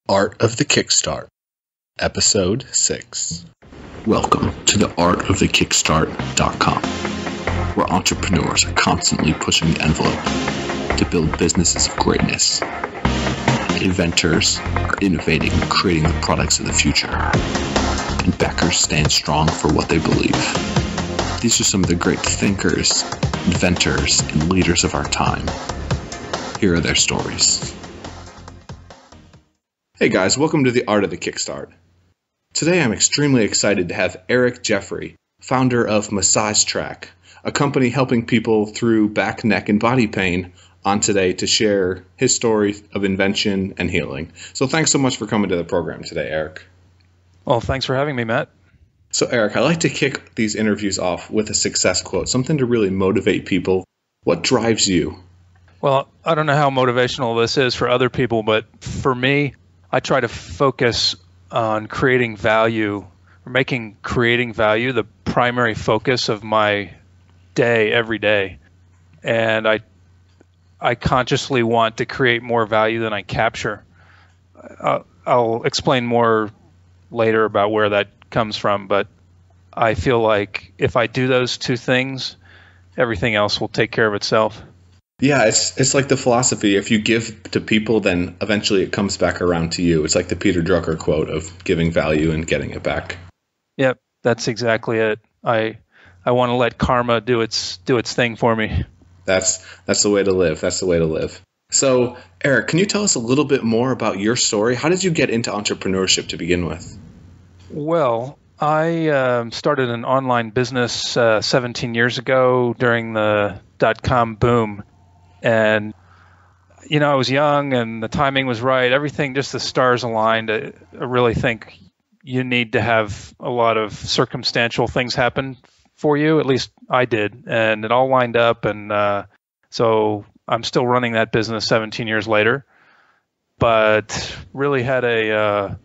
Art of the Kickstart, Episode 6. Welcome to the artofthekickstart.com, where entrepreneurs are constantly pushing the envelope to build businesses of greatness. Inventors are innovating and creating the products of the future, and backers stand strong for what they believe. These are some of the great thinkers, inventors, and leaders of our time. Here are their stories. Hey guys, welcome to the Art of the Kickstart. Today I'm extremely excited to have Eric Jeffrey, founder of Massage Track, a company helping people through back, neck, and body pain, on today to share his story of invention and healing. So thanks so much for coming to the program today, Eric. Well, thanks for having me, Matt. So Eric, I like to kick these interviews off with a success quote, something to really motivate people. What drives you? Well, I don't know how motivational this is for other people, but for me, I try to focus on creating value, or making creating value the primary focus of my day every day. And I consciously want to create more value than I capture. I'll explain more later about where that comes from, but I feel like if I do those two things, everything else will take care of itself. Yeah, it's like the philosophy, if you give to people, then eventually it comes back around to you. It's like the Peter Drucker quote of giving value and getting it back. Yep, that's exactly it. I want to let karma do its thing for me. That's the way to live. That's the way to live. So, Eric, can you tell us a little bit more about your story? How did you get into entrepreneurship to begin with? Well, I started an online business 17 years ago during the .com boom. And, I was young and the timing was right. Everything, just the stars aligned. I really think you need to have a lot of circumstantial things happen for you. At least I did. And it all lined up. And so I'm still running that business 17 years later. But really had a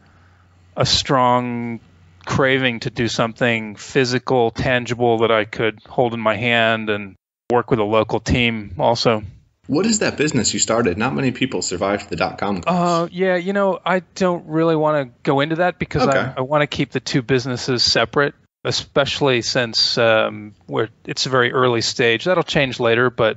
strong craving to do something physical, tangible that I could hold in my hand and work with a local team also. What is that business you started? Not many people survived the .com. Yeah, I don't really want to go into that because I want to keep the two businesses separate, especially since it's a very early stage. That'll change later, but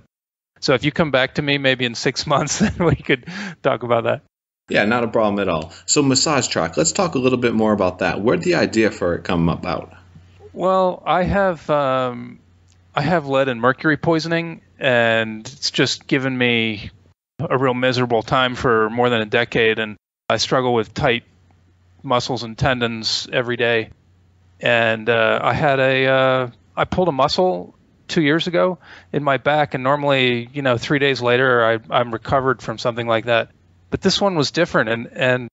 so if you come back to me maybe in 6 months, then we could talk about that. Yeah, not a problem at all. So Massage Track, let's talk a little bit more about that. Where'd the idea for it come about? Well, I have lead and mercury poisoning, and it's just given me a real miserable time for more than a decade, and I struggle with tight muscles and tendons every day. And I pulled a muscle 2 years ago in my back, and normally, 3 days later, I'm recovered from something like that. But this one was different, and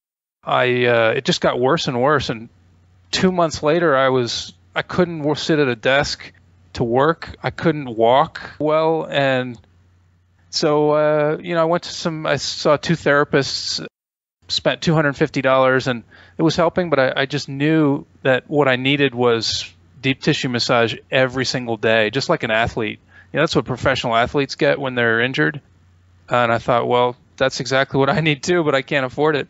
it just got worse and worse. And 2 months later, I couldn't sit at a desk to work. I couldn't walk well, and so I saw two therapists, spent $250, and it was helping. But I just knew that what I needed was deep tissue massage every single day, just like an athlete. That's what professional athletes get when they're injured. And I thought, well, that's exactly what I need too, but I can't afford it.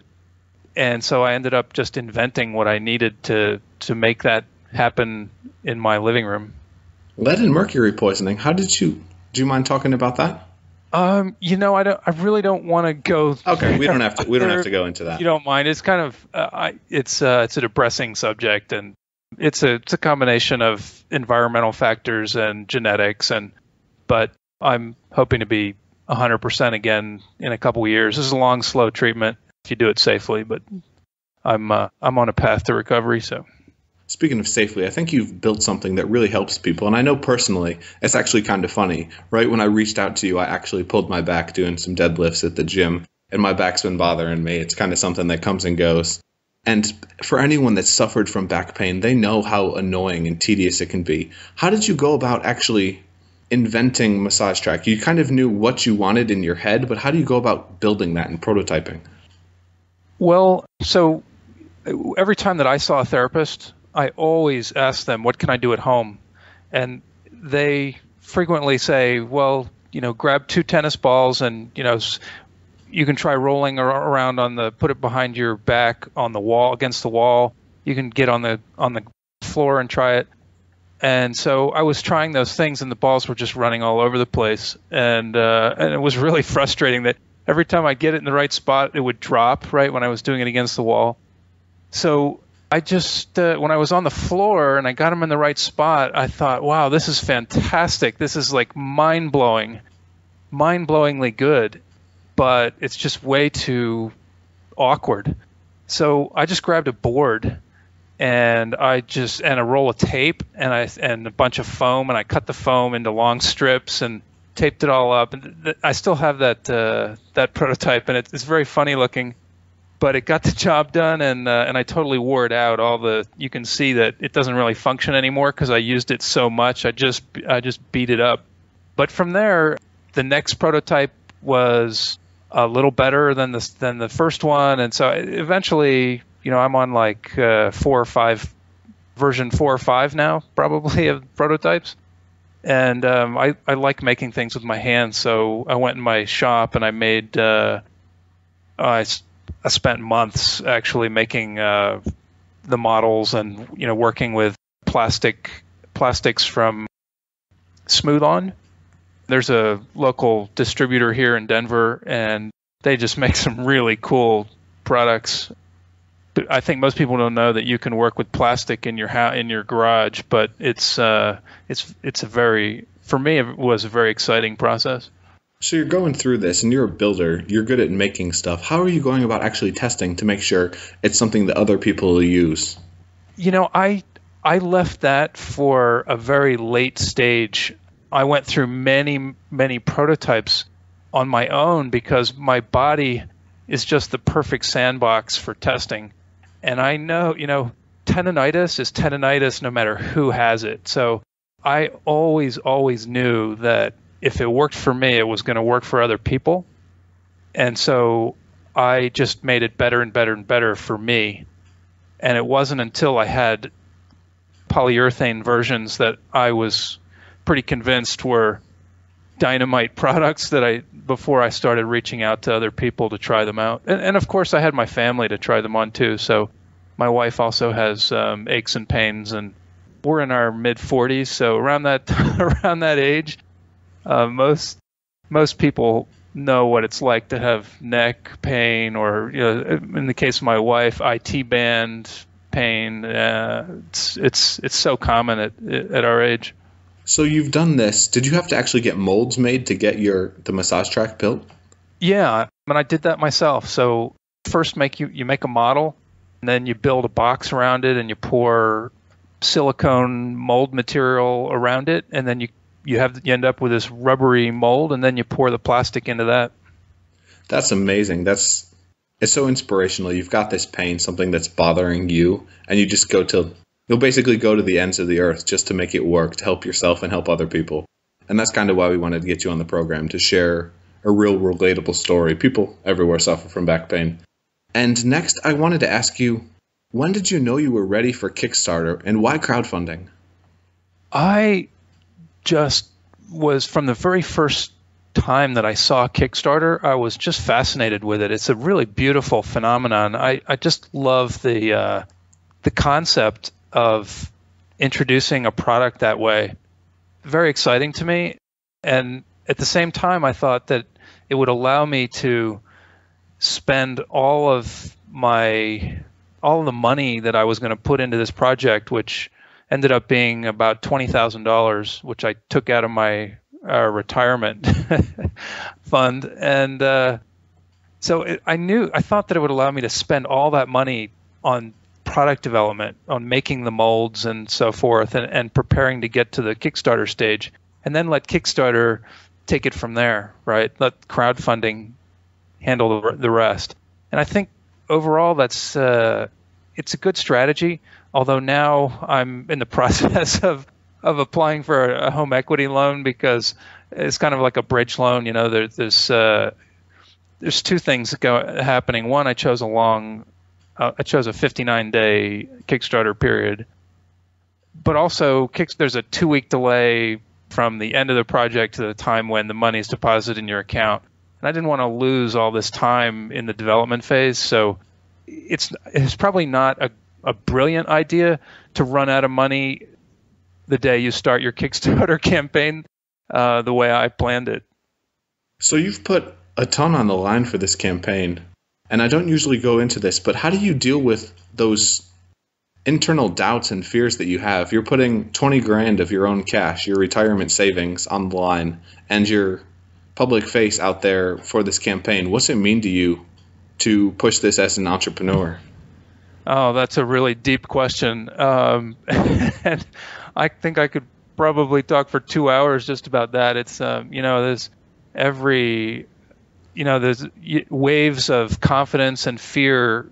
And so I ended up just inventing what I needed to make that happen in my living room. Lead and mercury poisoning. Do you mind talking about that? I really don't want to go. Okay, we don't have to go into that. You don't mind? It's kind of it's a depressing subject, and it's a combination of environmental factors and genetics, but I'm hoping to be 100% again in a couple of years. This is a long, slow treatment if you do it safely, but I'm on a path to recovery. So. Speaking of safely, I think you've built something that really helps people. And I know personally, it's actually kind of funny. Right when I reached out to you, I actually pulled my back doing some deadlifts at the gym, and my back's been bothering me. It's kind of something that comes and goes. And for anyone that's suffered from back pain, they know how annoying and tedious it can be. How did you go about actually inventing Massage Track? You kind of knew what you wanted in your head, but how do you go about building that and prototyping? Well, so every time that I saw a therapist, I always ask them, what can I do at home? And they frequently say, well, grab 2 tennis balls and, you can try rolling around put it behind your back on the wall, against the wall. You can get on the floor and try it. And so I was trying those things, and the balls were just running all over the place. And it was really frustrating that every time I get it in the right spot, it would drop right when I was doing it against the wall. So I just, when I was on the floor and I got them in the right spot, I thought, wow, this is fantastic. This is like mind-blowingly good, but it's just way too awkward. So I just grabbed a board and a roll of tape and a bunch of foam, and I cut the foam into long strips and taped it all up. And I still have that prototype, and it's very funny looking. But it got the job done, and I totally wore it out. You can see that it doesn't really function anymore because I used it so much. I just beat it up. But from there, the next prototype was a little better than the first one, and so eventually, I'm on like version 4 or 5 now, probably, of prototypes. And I like making things with my hands, so I went in my shop and I made. I spent months actually making the models and working with plastics from Smooth On. There's a local distributor here in Denver, and they just make some really cool products. I think most people don't know that you can work with plastic in your garage, but for me, it was a very exciting process. So you're going through this, and you're a builder. You're good at making stuff. How are you going about actually testing to make sure it's something that other people will use? I left that for a very late stage. I went through many, many prototypes on my own because my body is just the perfect sandbox for testing. And I know, tendinitis is tendinitis no matter who has it. So I always knew that if it worked for me, it was going to work for other people. And so I just made it better and better and better for me. And it wasn't until I had polyurethane versions that I was pretty convinced were dynamite products before I started reaching out to other people to try them out. And of course, I had my family to try them on too. So my wife also has aches and pains, and we're in our mid-40s. So around that age, most people know what it's like to have neck pain, or in the case of my wife, IT band pain. It's so common at our age. So you've done this. Did you have to actually get molds made to get the massage track built? Yeah, and I did that myself. So first you make a model, and then you build a box around it, and you pour silicone mold material around it, and then you end up with this rubbery mold, and then you pour the plastic into that. That's amazing. It's so inspirational. You've got this pain, something that's bothering you, and you just you'll basically go to the ends of the earth just to make it work, to help yourself and help other people. And that's kind of why we wanted to get you on the program, to share a real relatable story. People everywhere suffer from back pain. And next, I wanted to ask you, when did you know you were ready for Kickstarter, and why crowdfunding? I just was, from the very first time that I saw Kickstarter, I was just fascinated with it. It's a really beautiful phenomenon. I just love the concept of introducing a product that way. Very exciting to me. And at the same time, I thought that it would allow me to spend all of the money that I was going to put into this project, which ended up being about $20,000, which I took out of my retirement fund. And I thought that it would allow me to spend all that money on product development, on making the molds and so forth, and preparing to get to the Kickstarter stage, and then let Kickstarter take it from there, right? Let crowdfunding handle the rest. And I think overall it's a good strategy, although now I'm in the process of applying for a home equity loan, because it's kind of like a bridge loan. There's two things happening. One, I chose a 59-day Kickstarter period, but also there's a 2-week delay from the end of the project to the time when the money is deposited in your account. and I didn't want to lose all this time in the development phase. So it's probably not a brilliant idea to run out of money the day you start your Kickstarter campaign the way I planned it. So you've put a ton on the line for this campaign, and I don't usually go into this, but how do you deal with those internal doubts and fears that you have? You're putting 20 grand of your own cash, your retirement savings on the line, and your public face out there for this campaign. What's it mean to you to push this as an entrepreneur? Oh, that's a really deep question. And I think I could probably talk for 2 hours just about that. It's, there's there's waves of confidence and fear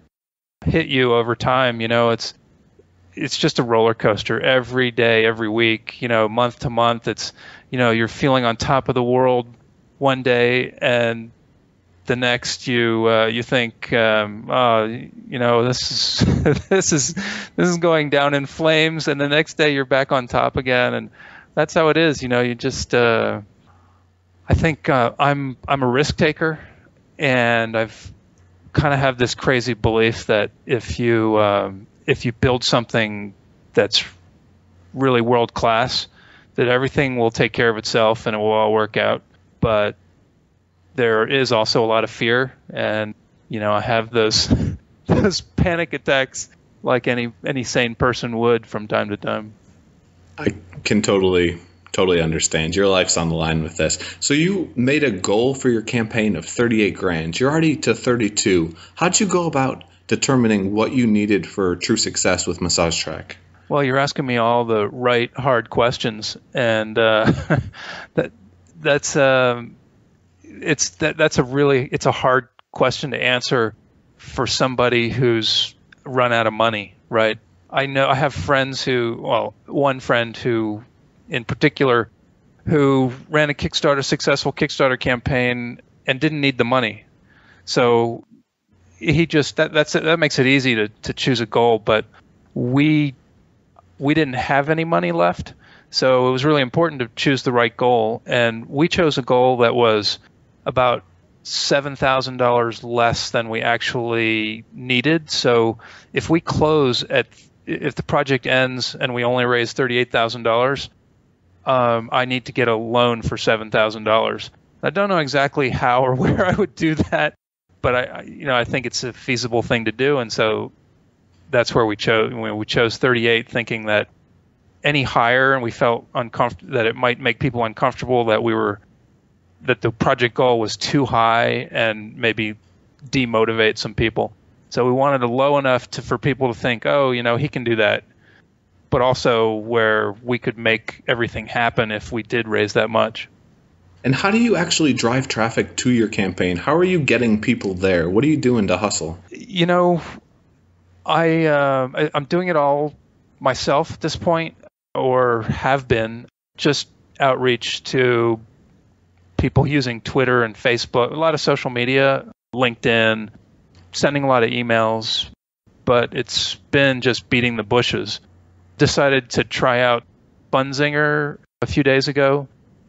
hit you over time. It's just a roller coaster every day, every week, month to month. It's, you're feeling on top of the world one day, and the next you think, this is this is going down in flames, and the next day you're back on top again, and that's how it is. You just I think I'm a risk taker, and I've kind of have this crazy belief that if you build something that's really world class, that everything will take care of itself and it will all work out. But there is also a lot of fear, and I have those panic attacks like any sane person would from time to time. I can totally understand. Your life's on the line with this. So you made a goal for your campaign of 38 grand. You're already to 32. How'd you go about determining what you needed for true success with Massage Track? Well, you're asking me all the right hard questions, and that's a hard question to answer for somebody who's run out of money, right? I have friends one friend who in particular who ran a successful Kickstarter campaign and didn't need the money. So he just that makes it easy to choose a goal, but we didn't have any money left. So it was really important to choose the right goal, and we chose a goal that was about $7,000 less than we actually needed. So if we if the project ends and we only raise $38,000, I need to get a loan for $7,000. I don't know exactly how or where I would do that, but I think it's a feasible thing to do, and so that's where we chose. We chose 38, thinking that any higher, and we felt that it might make people uncomfortable, that the project goal was too high and maybe demotivate some people. So we wanted it low enough for people to think, oh, he can do that, but also where we could make everything happen if we did raise that much. And how do you actually drive traffic to your campaign? How are you getting people there? What are you doing to hustle? I'm doing it all myself at this point, or have been, just outreach to people using Twitter and Facebook, a lot of social media, LinkedIn, sending a lot of emails, but it's been just beating the bushes. Decided to try out Bunzinger a few days ago,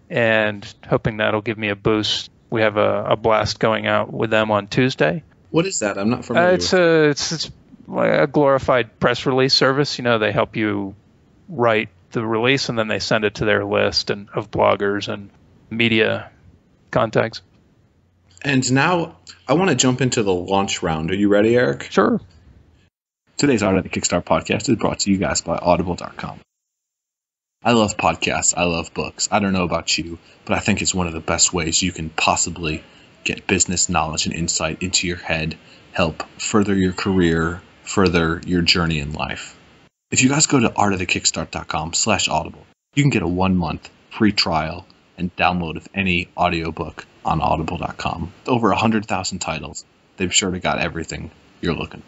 and hoping that'll give me a boost. We have a blast going out with them on Tuesday. What is that? I'm not familiar with it. It's like a glorified press release service. They help you write the release, and then they send it to their list of bloggers and media contacts. And now I want to jump into the launch round. Are you ready, Eric? Sure. Today's Art of the Kickstart podcast is brought to you guys by Audible.com. I love podcasts. I love books. I don't know about you, but I think it's one of the best ways you can possibly get business knowledge and insight into your head, help further your career, further your journey in life. If you guys go to artofthekickstart.com/audible, you can get a 1-month free trial and download of any audiobook on audible.com. Over 100,000 titles. They've sure to got everything you're looking for.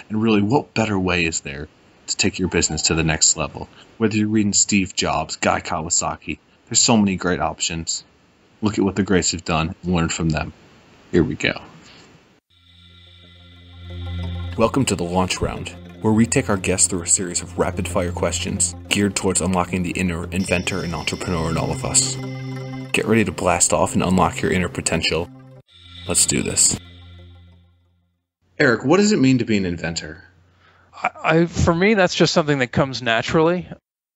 And really, what better way is there to take your business to the next level? Whether you're reading Steve Jobs, Guy Kawasaki, there's so many great options. Look at what the greats have done and learn from them. Here we go. Welcome to the launch round, where we take our guests through a series of rapid-fire questions geared towards unlocking the inner inventor and entrepreneur in all of us. Get ready to blast off and unlock your inner potential Let's do this. Eric, what does it mean to be an inventor? For me, that's just something that comes naturally.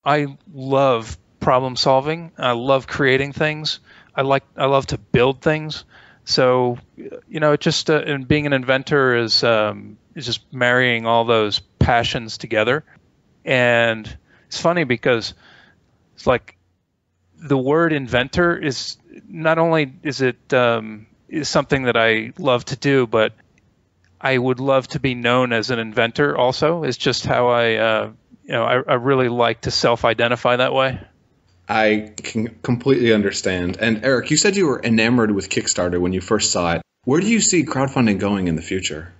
I love problem solving. I love creating things. I love to build things. So, it just and being an inventor is just marrying all those passions together. And it's funny because it's like the word inventor is not only is something that I love to do, but I would love to be known as an inventor also. It's just how I really like to self-identify that way. I can completely understand. And Eric, you said you were enamored with Kickstarter when you first saw it. Where do you see crowdfunding going in the future?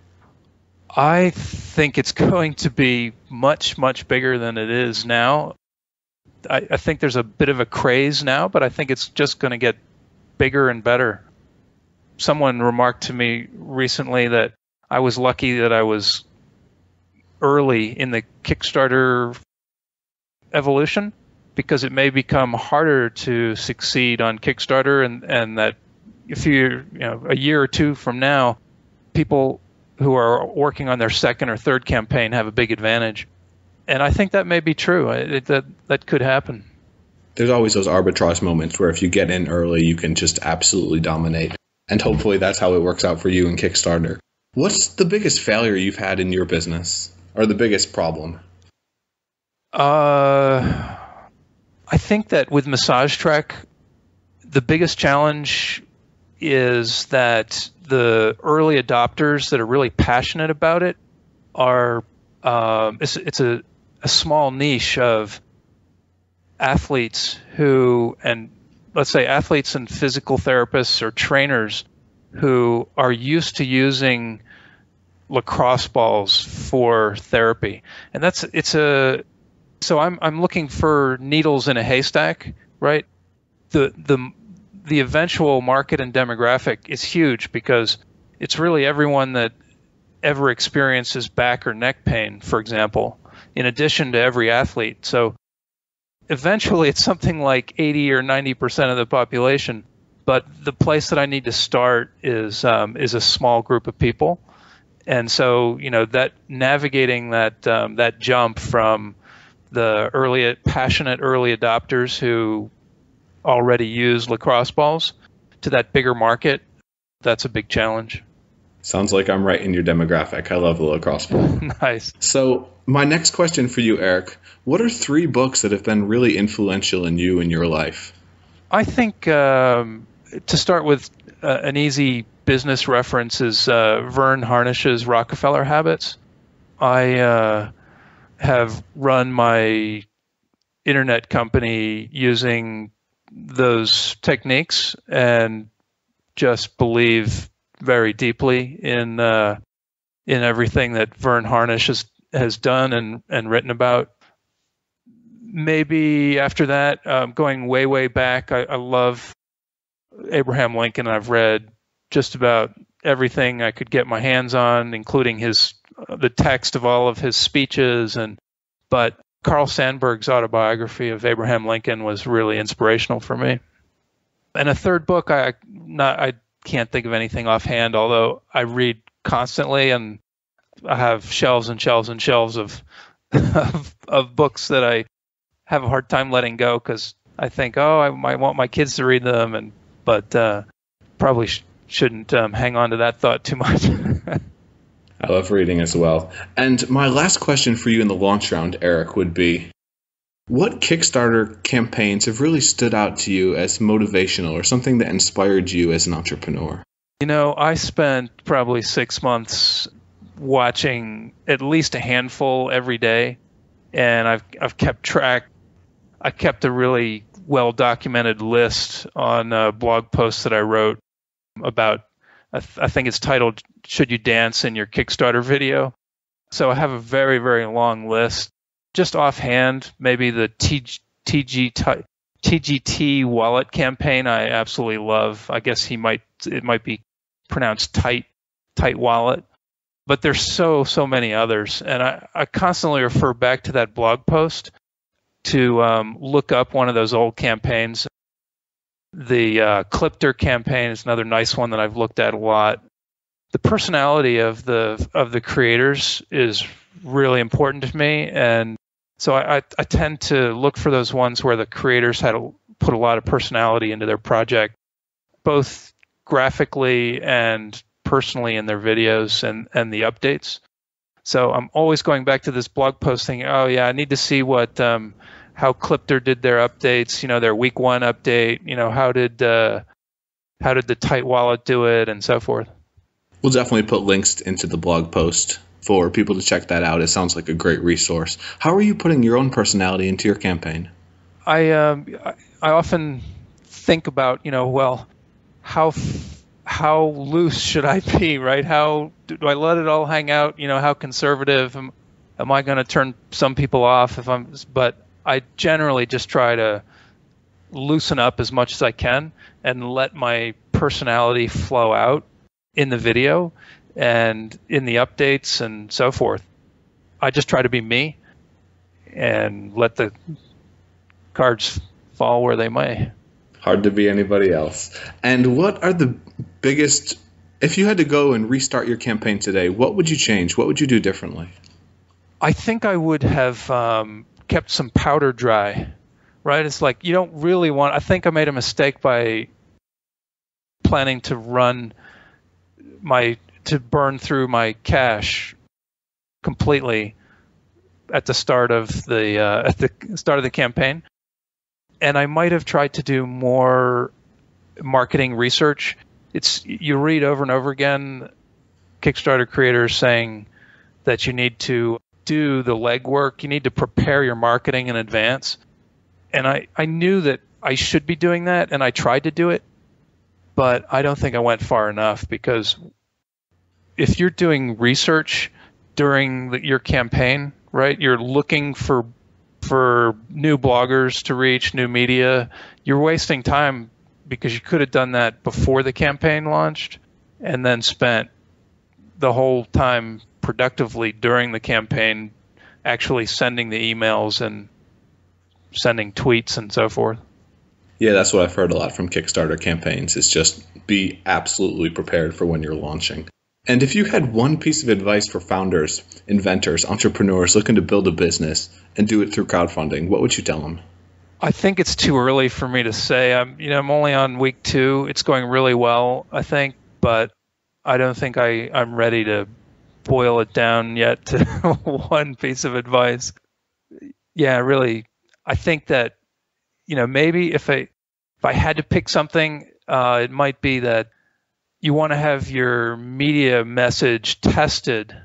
I think it's going to be much, much bigger than it is now. I think there's a bit of a craze now, but I think it's just going to get bigger and better. Someone remarked to me recently that I was lucky that I was early in the Kickstarter evolution, because it may become harder to succeed on Kickstarter, and that if you're a year or two from now, people who are working on their second or third campaign have a big advantage. And I think that may be true. That could happen. There's always those arbitrage moments where if you get in early, you can just absolutely dominate. And hopefully that's how it works out for you in Kickstarter. What's the biggest failure you've had in your business, or the biggest problem? I think that with Massage Track, the biggest challenge is that the early adopters that are really passionate about it are it's a small niche of athletes and let's say athletes and physical therapists or trainers who are used to using lacrosse balls for therapy. And so I'm looking for needles in a haystack, right? The eventual market and demographic is huge because it's really everyone that ever experiences back or neck pain, for example, in addition to every athlete. So eventually it's something like 80 or 90% of the population. But the place that I need to start is a small group of people. And so, that navigating that jump from the passionate early adopters who already use lacrosse balls to that bigger market, that's a big challenge. Sounds like I'm right in your demographic. I love the lacrosse ball. Nice. So my next question for you, Eric, what are 3 books that have been really influential in you in your life? I think to start with an easy business reference is Vern Harnish's Rockefeller Habits. I have run my internet company using those techniques and just believe very deeply in everything that Vern Harnish has done and written about. Maybe after that, going way, way back, I love Abraham Lincoln. I've read just about everything I could get my hands on, including the text of all of his speeches. But Carl Sandburg's autobiography of Abraham Lincoln was really inspirational for me. And a third book, I can't think of anything offhand, although I read constantly, and I have shelves and shelves and shelves of books that I have a hard time letting go because I think, I might want my kids to read them, but probably shouldn't hang on to that thought too much. I love reading as well. And my last question for you in the launch round, Eric, would be, what Kickstarter campaigns have really stood out to you as motivational or something that inspired you as an entrepreneur? I spent probably 6 months watching at least a handful every day, and I've kept track. I kept a really well-documented list on blog posts that I wrote about, I think it's titled, Should You Dance in Your Kickstarter Video? So I have a very, very long list. Just offhand, maybe the TGT wallet campaign I absolutely love. I guess it might be pronounced tight wallet. But there's so many others. And I constantly refer back to that blog post to look up one of those old campaigns. The Kickstarter campaign is another nice one that I've looked at a lot. The personality of the creators is really important to me, and so I tend to look for those ones where the creators had put a lot of personality into their project, both graphically and personally in their videos and the updates. So I'm always going back to this blog post thinking, oh yeah, I need to see what how Kickstarter did their updates, their week 1 update, how did the tight wallet do it, and so forth. We'll definitely put links into the blog post for people to check that out. It sounds like a great resource. How are you putting your own personality into your campaign? I often think about, well, how loose should I be, right? How do I let it all hang out? How conservative am I going to turn some people off but I generally just try to loosen up as much as I can and let my personality flow out in the video and in the updates and so forth. I just try to be me and let the cards fall where they may. Hard to be anybody else. And what are the biggest, if you had to go and restart your campaign today, what would you change? What would you do differently? I think I would have kept some powder dry, right? It's like you don't really want, I think I made a mistake by planning to burn through my cash completely at the start of the campaign. And I might have tried to do more marketing research. You read over and over again Kickstarter creators saying that you need to do the legwork, you need to prepare your marketing in advance. And I knew that I should be doing that, and I tried to do it, but I don't think I went far enough, because if you're doing research during your campaign, right, you're looking for new bloggers to reach, new media, you're wasting time, because you could have done that before the campaign launched and then spent the whole time productively during the campaign actually sending the emails and sending tweets and so forth. Yeah, that's what I've heard a lot from Kickstarter campaigns, is just be absolutely prepared for when you're launching. And if you had one piece of advice for founders, inventors, entrepreneurs looking to build a business and do it through crowdfunding, what would you tell them? I think it's too early for me to say. I'm only on week 2. It's going really well, I think, but I don't think I'm ready to boil it down yet to one piece of advice. Yeah, really, I think that, maybe if I had to pick something, it might be that you want to have your media message tested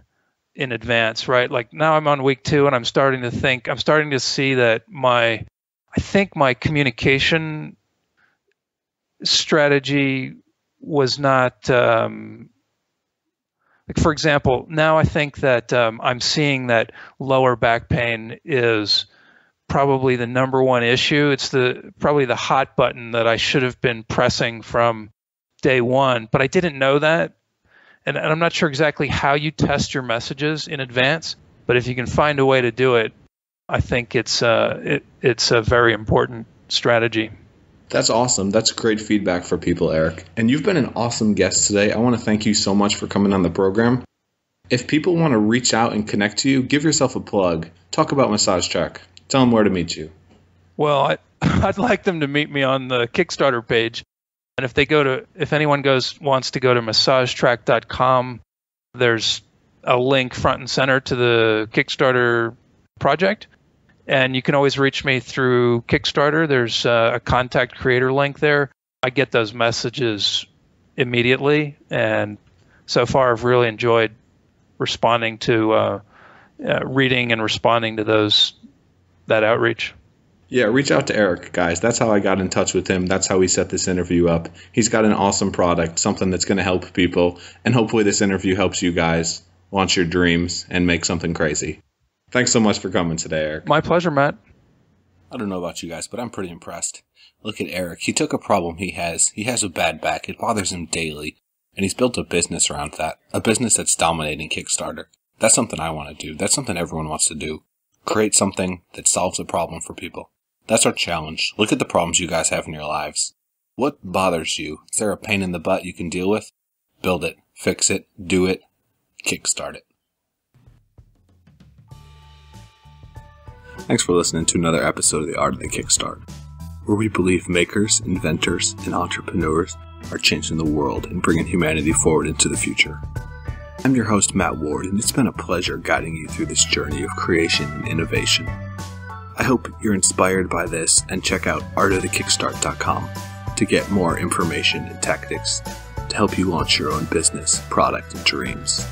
in advance, right? Like now I'm on week 2 and I'm starting to see that I think my communication strategy was not, for example, now I think that I'm seeing that lower back pain is probably the number one issue. It's probably the hot button that I should have been pressing from day one, but I didn't know that. And I'm not sure exactly how you test your messages in advance, but if you can find a way to do it, I think it's a very important strategy. That's awesome. That's great feedback for people, Eric. And you've been an awesome guest today. I want to thank you so much for coming on the program. If people want to reach out and connect to you, give yourself a plug. Talk about Massage Track. Tell them where to meet you. Well, I'd like them to meet me on the Kickstarter page. And if anyone wants to go to massagetrack.com, there's a link front and center to the Kickstarter project. And you can always reach me through Kickstarter. There's a contact creator link there. I get those messages immediately. And so far, I've really enjoyed responding to reading and responding to that outreach. Yeah, reach out to Eric, guys. That's how I got in touch with him. That's how we set this interview up. He's got an awesome product, something that's going to help people. And hopefully this interview helps you guys launch your dreams and make something crazy. Thanks so much for coming today, Eric. My pleasure, Matt. I don't know about you guys, but I'm pretty impressed. Look at Eric. He took a problem he has. He has a bad back. It bothers him daily. And he's built a business around that. A business that's dominating Kickstarter. That's something I want to do. That's something everyone wants to do. Create something that solves a problem for people. That's our challenge. Look at the problems you guys have in your lives. What bothers you? Is there a pain in the butt you can deal with? Build it, fix it, do it, kickstart it. Thanks for listening to another episode of The Art of the Kickstart, where we believe makers, inventors, and entrepreneurs are changing the world and bringing humanity forward into the future. I'm your host, Matt Ward, and it's been a pleasure guiding you through this journey of creation and innovation. I hope you're inspired by this and check out artofthekickstart.com to get more information and tactics to help you launch your own business, product, and dreams.